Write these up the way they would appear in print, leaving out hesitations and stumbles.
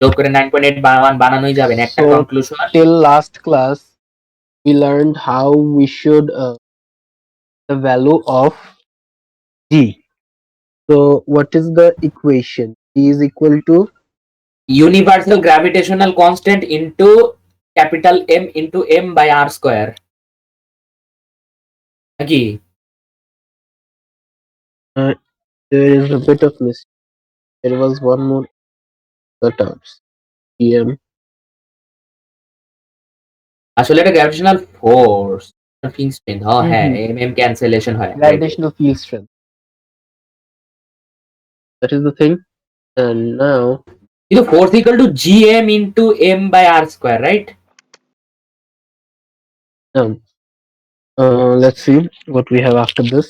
যোগ করে 9.8 বানানোই যাবে না একটা So conclusion. till last class we learned how we should the value of g. So what is the equation? G is equal to universal gravitational constant into capital M into m by r square নাকি? uh, there is a bit of mistake. There was one more the terms em আসলে এটা gravitational force field strength. হ্যাঁ, M M cancellation হয়, right. gravitational field strength. That is the thing. And now কিন্তু force equal to G M into m by r square, right? now let's see what we have after this.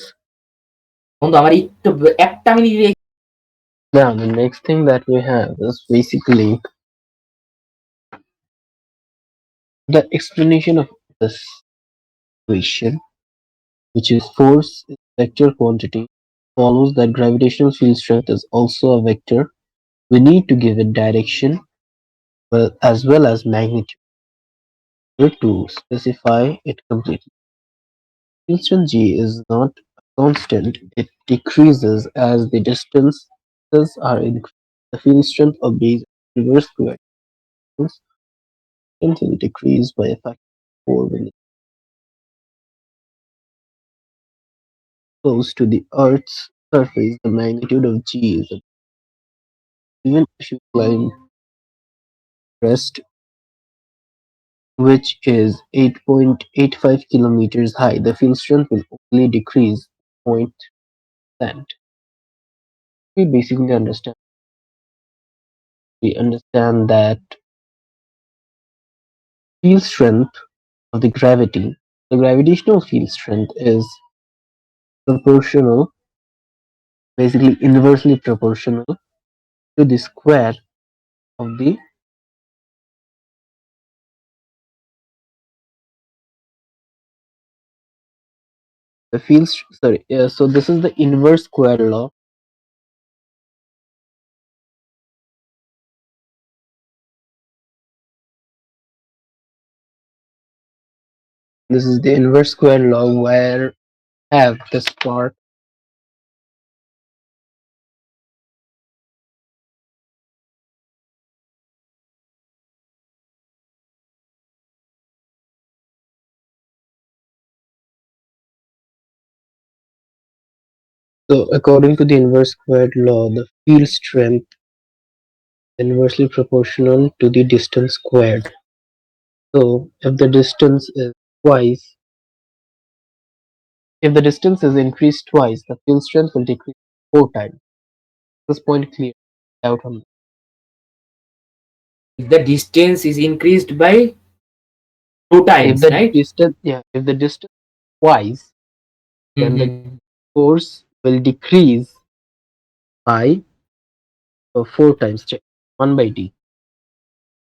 বন্ধু আমার একটু একটা minute. Now the next thing that we have is basically the explanation of this equation, which is force is vector quantity, follows that gravitational field strength is also a vector. We need to give it direction as well as magnitude to specify it completely. Field strength G is not a constant, it decreases as the distances are increased. The field strength of these reverse gravitational strength will decrease by a factor of 4 when it is close to the Earth's surface. The magnitude of G is even if you climb Everest, which is 8.85 kilometers high, the field strength will only decrease 0.1%. We basically understand that field strength of the gravitational field strength is proportional, basically inversely proportional to the square of the field. Sorry, so this is the inverse square law. This is the inverse square law where have this part so according to the inverse squared law, the field strength is inversely proportional to the distance squared. So if the distance is increased twice, the field strength will decrease 4 times. This point clear. Doubt on that. The distance is increased by 2 If times, the right? distance, yeah, if the distance twice, then the Mm-hmm. force will decrease by 4 times. Check 1/d,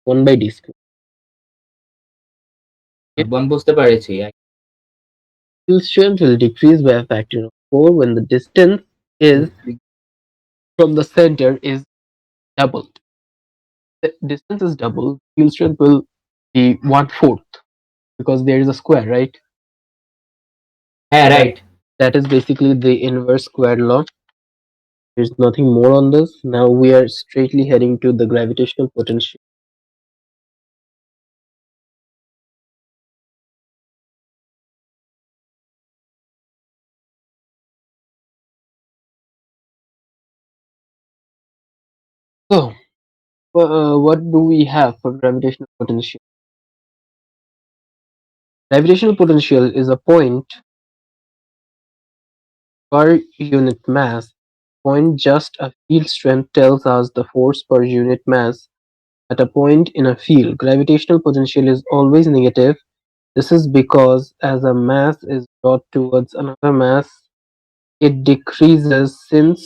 1/d square. Okay? বুঝতে পেরেছি। Field strength will decrease by a factor of 4 when the distance is from the center is doubled. The distance is doubled, field strength will be 1/4 because there is a square, right? হ্যাঁ, That right. that is basically the inverse square law. There's nothing more on this. Now we are straightly heading to the gravitational potential. So, what do we have for gravitational potential? Gravitational potential is a point per unit mass. Point just a field strength tells us the force per unit mass at a point in a field. Gravitational potential is always negative. This is because as a mass is brought towards another mass, it decreases since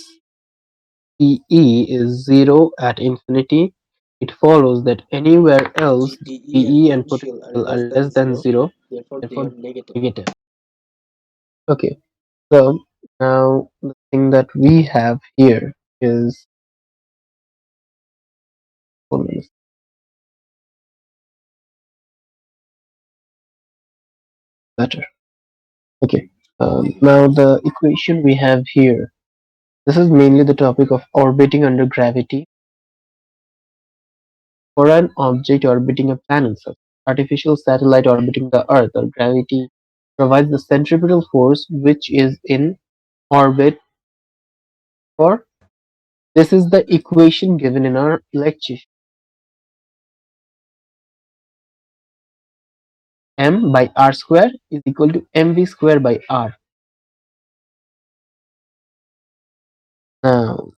PE is zero at infinity. It follows that anywhere else the PE and potential are less than zero, therefore negative. Okay, so now the thing that we have here is One minute. Better. Okay. Now the equation we have here. This is mainly the topic of orbiting under gravity for an object orbiting a planet, such as artificial satellite orbiting the Earth, or gravity provides the centripetal force which is in orbit for. This is the equation given in our lecture. M by r square is equal to mv square by r. Now,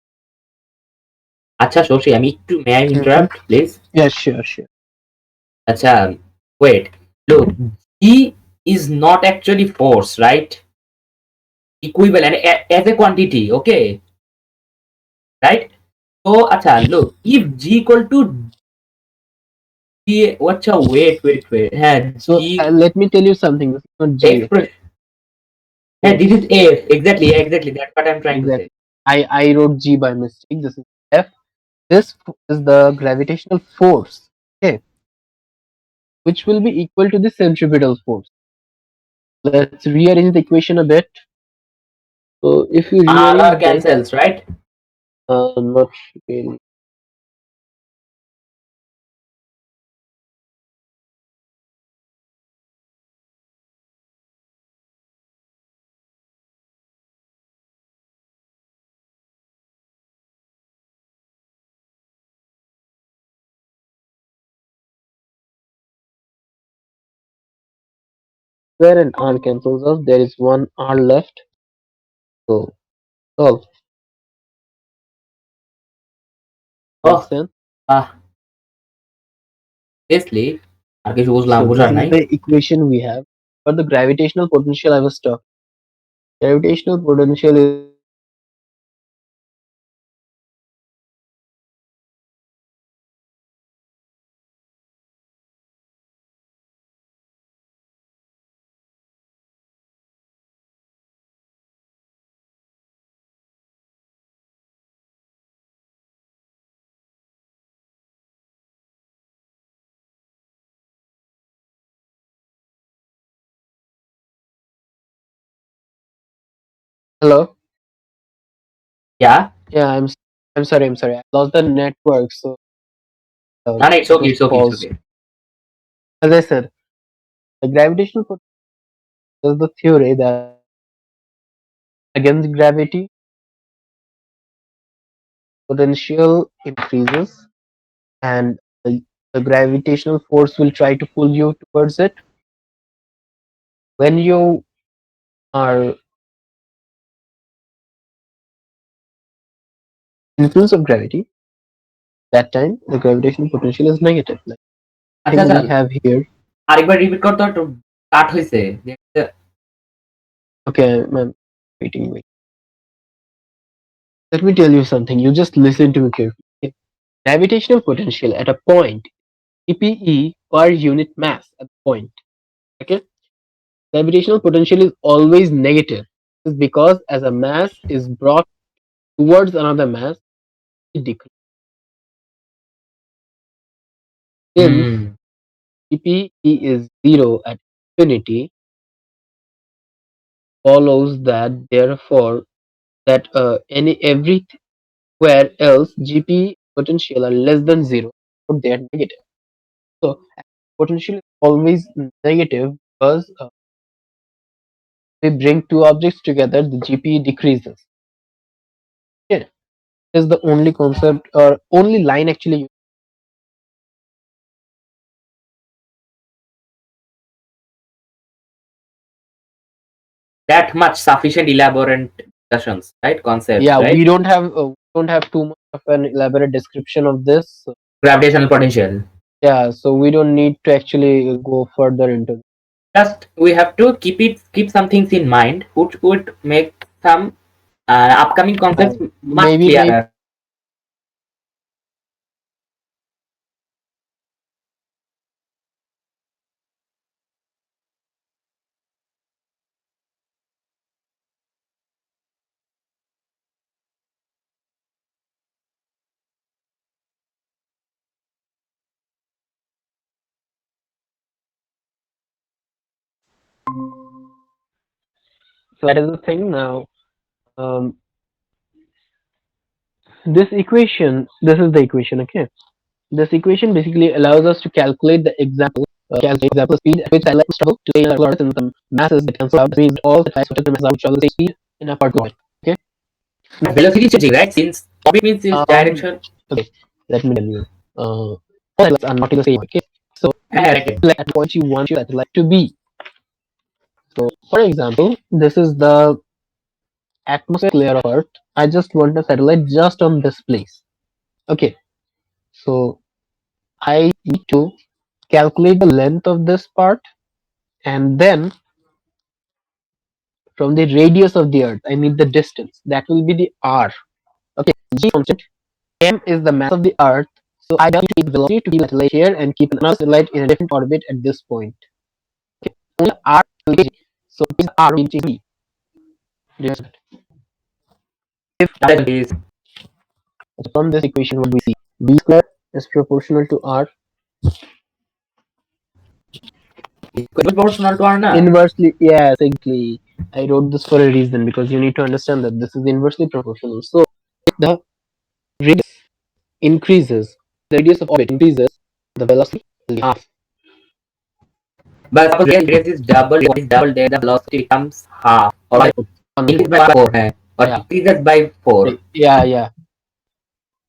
আচ্ছা শশী আমি একটু may I mhm. interrupt please? Yeah, sure, sure. আচ্ছা wait, look, E is not actually force, right? Equivalent as a quantity, okay, right? So acha look, if G equal to G, acha wait, হ্যাঁ G So let me tell you something. This is not G. Okay. expression, হ্যাঁ this is F, exactly that's what I'm trying to say. Exactly. I wrote G by mistake. This is F. This is the gravitational force. Okay, which will be equal to the centripetal force. Let's rearrange the equation a bit. So if you R rearrange this, cancels, right? not really. Square and R cancels out. There is one R left. So solve. Oh, Makes sense. ah, seriously, আর কিছু বুঝলাম So this বুঝার is নাই। the equation we have for the gravitational potential I was talking. Gravitational potential is hello. Yeah, Yeah, I'm sorry. I'm sorry. I lost the network, so no, no, it's it okay, was it's okay, it's paused. okay. As I said, the gravitational potential is the theory that against gravity, potential increases, and the gravitational force will try to pull you towards it. When you are influence of gravity, that time the gravitational potential is negative. Like আচ্ছা thing আচ্ছা we have here. আরেকবার repeat কর তো একটু কাট হয়েছে Okay, I'm waiting. Wait. Let me tell you something. You just listen to me carefully. Okay? Gravitational potential at a point, EPE per unit mass at the point. Okay, gravitational potential is always negative. This is because as a mass is brought towards another mass, it decreases. Since hmm EPE is zero at infinity, follows that therefore that any everywhere else GP potential are less than zero, so they are negative. So potential is always negative because we bring two objects together, the GP decreases. Okay, is the only concept or only line actually. that much sufficient elaborate discussions, right? Concepts, Yeah, right? we don't have too much of an elaborate description of this. So, Gravitational potential. yeah, so we don't need to actually go further into. Just we have to keep some things in mind which would make some upcoming concepts much Maybe clearer. So that is the thing now. Um, this is the equation, okay? This equation basically allows us to calculate the example speed at which satellites travel to say Earth and some masses that cancel out. That means all the types of masses out travel the same speed in a particular orbit. Okay. But velocity is changing, right? Since orbit means this Um. direction. Okay. Let me tell you. All satellites are not in the same orbit. Okay. So you Right. select at what you want your satellite to be. So for example, this is the atmosphere layer of Earth. I just want a satellite just on this place. Okay. So I need to calculate the length of this part and then from the radius of the earth I need the distance that will be the r. Okay, g constant, m is the mass of the earth, so I just need to take velocity to keep a satellite here and keep another satellite in a different orbit at this point. Okay, only r will be, so this r will change v. If That is from this equation what we see, v square is proportional to r, proportional to R na. inversely, yes exactly. I wrote this for a reason because you need to understand that this is inversely proportional. So if the radius increases, the radius of orbit increases, the velocity will be half. But suppose radius is double, then the velocity becomes half or By by four. One by increase four. by 4 or Yeah. decreases by 4. Yeah, yeah.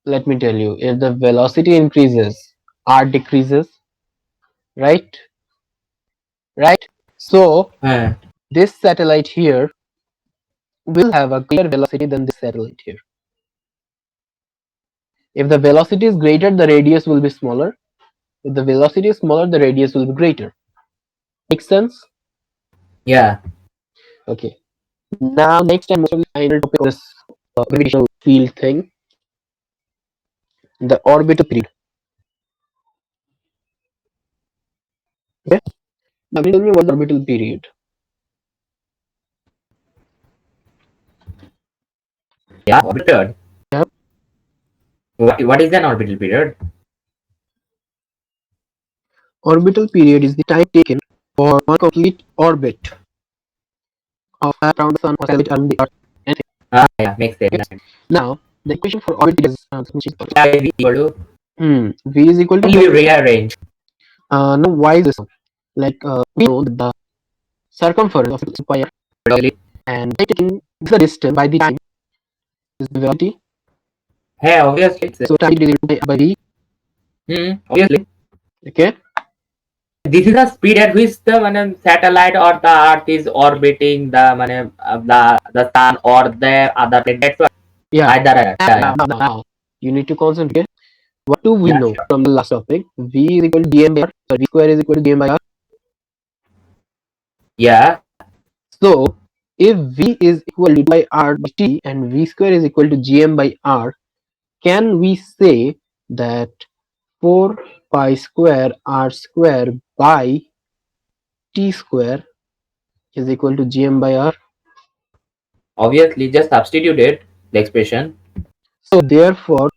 Let me tell you, if the velocity increases, r decreases, right? Right? So Uh, this satellite here will have a greater velocity than this satellite here. If the velocity is greater, the radius will be smaller. If the velocity is smaller, the radius will be greater. Make sense? yeah. Okay. Now, next and most of the final topic of this gravitational field thing, the orbital period. Okay. Now, tell me what's the orbital period. Yeah, orbital. Yeah. What is an orbital period? Orbital period is the time taken for one complete orbit of around the sun or satellite around the Earth. Anything. Ah, yeah, makes Okay. sense. Now, the equation for orbit is Yeah, is equal to. V is equal to Can you rearrange? no, why is this one? Like we know that the circumference of it is pi r, Really? and by taking the distance by the time is the velocity. Hey, obviously. So time is equal to by v. Obviously. Okay. This is the speed at which the satellite or the Earth is orbiting the sun or the other planet. That's what. Yeah. Either. Yeah, Now you need to concentrate. What do we yeah. know Sure. from the last topic? V is equal to dm by r. So v square is equal to dm by r. Yeah. So if v is equal to by r by t and v square is equal to gm by r, can we say that 4 pi square r square by t square is equal to gm by r? Obviously, just substitute it, the expression. So therefore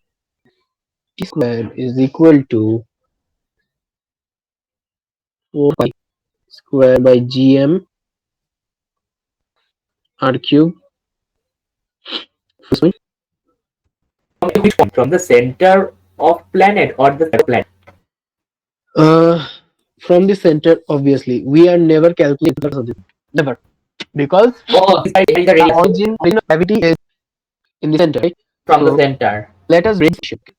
t square is equal to 4 pi square by gm r cube. From which point? From the center of planet or the planet? Uh, from the center, obviously, we are never calculating the something. Never. Because Oh, this side is the the radius origin of gravity is in the center, right? from the So center. let us raise the shape.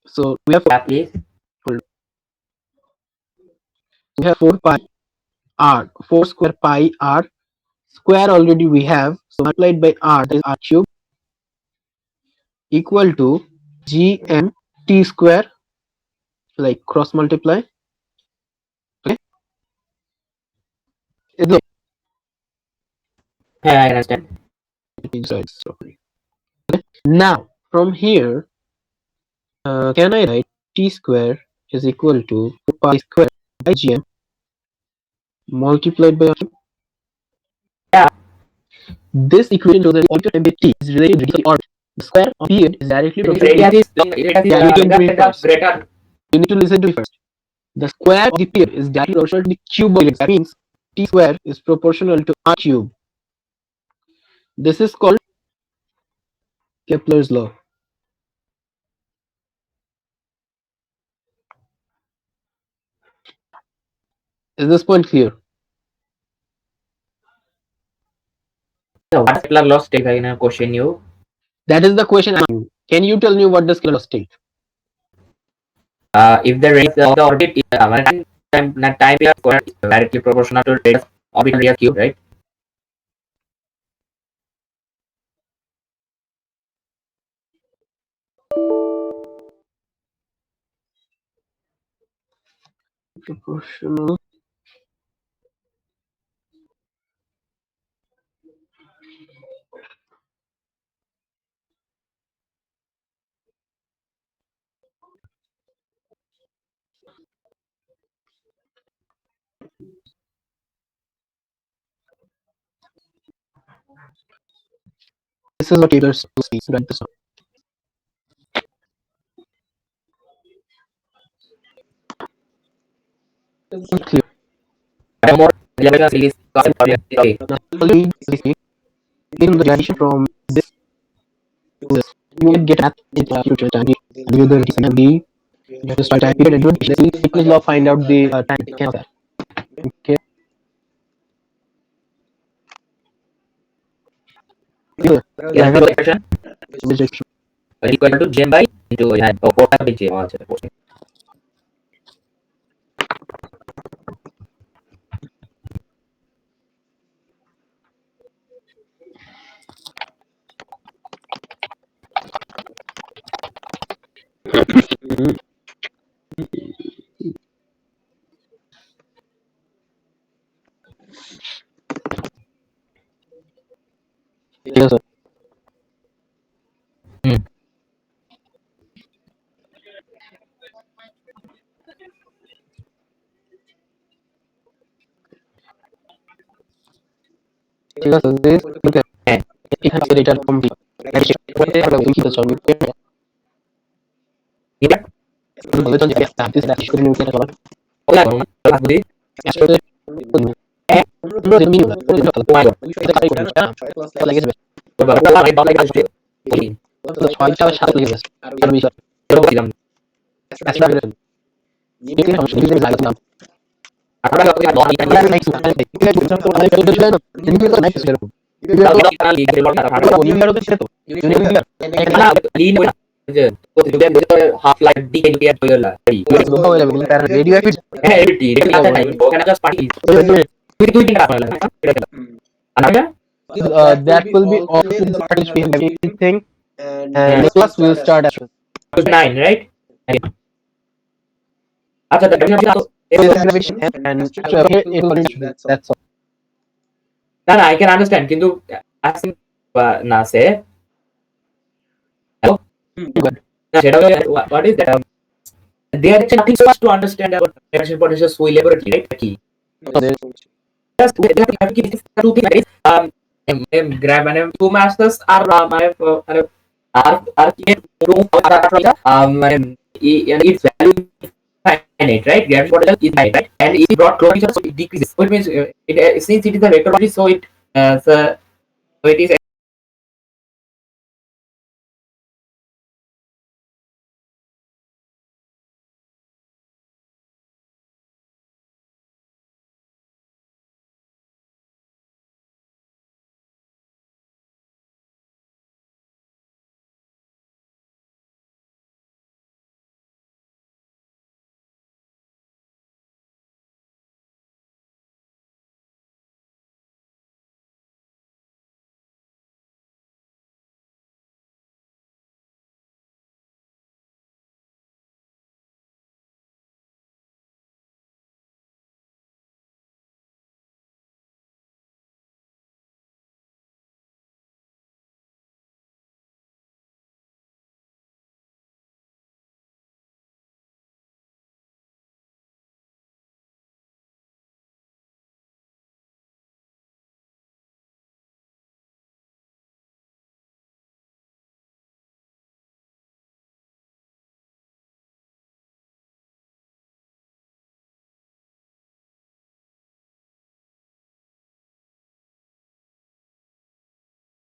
So Yeah, please. we have 4 pi r, 4 square pi r square already we have. So multiplied by r, that is r cube, equal to gm t square, like cross multiply. Okay. Is it? Yeah, I understand. Now from here, can I write t square is equal to 4 pi square by gm multiplied by r cube? Yeah, This equation shows that the orbital time by t is related to the orbit. The square of period is directly this proportional to radius, the. radius is Yeah, you need to read bigger, first. greater. You need to listen to me first. The square of the period is directly proportional to the cube of the. That means t square is proportional to r cube. This is called Kepler's law. Is this point clear? So what Kepler law state? I gonna question you. That is the question I'm asking. Can you tell me what does Kepler law state? If the radius of the orbit is time square is directly proportional to radius orbital radius cube, right? Proportional. This is what Kepler's law states. Write this down. Clear. More elaboration series concept for okay. Now, already basically taking the radiation from this to this. You will get at in the future time. And you the and the you have to start time period and do it. Let's see Kepler's law find out the time can of that. Okay. Clear. Yeah, Yeah, the expression rejection. is equal to Gm by into 4 by J. Oh, अच्छा, posting. Yes, sir. Hmm. Yes, sir. This look at And it has the data from the radiation. What they have to keep the sound. yeah, Boleh tunjuk ya, this radiation ini kita kalau okay, lah, Budi. astro Eh, menurut ini menurut ini kalau oh my god. kita cari kan apa lagi sih Berapa lama itu lagi harus okay. terus soal kita harus lagi sih harus bisa Coba bos bilang. astro ini ini harus bisa lagi enam Apa lagi aku doa ikan kita naik sudah kita juga ada itu sudah ini kita naik sudah kalau kita lagi di luar ada kalau ini harus itu ini dia karena ini aja. Terus juga itu half life di nuclear fuel lah. itu bahwa lebih karena radioactive Di dia kata time bukan aja party. Itu tidak apa lah. Anaknya that will be all the participation everything and Nicholas will start astro 9, right? After that, gravitation and astro it will that's all no, I can understand. Kintu asking na say, hello, what is that? They are actually nothing so much to understand about gravitational potential so elaborately, right? Key. so there Just they have to keep these two things. Right? Grab and two masters are and its value finite, right? Gravity potential is finite, right? And if brought closer, so it decreases. So it means since it is a vector body, so it so it is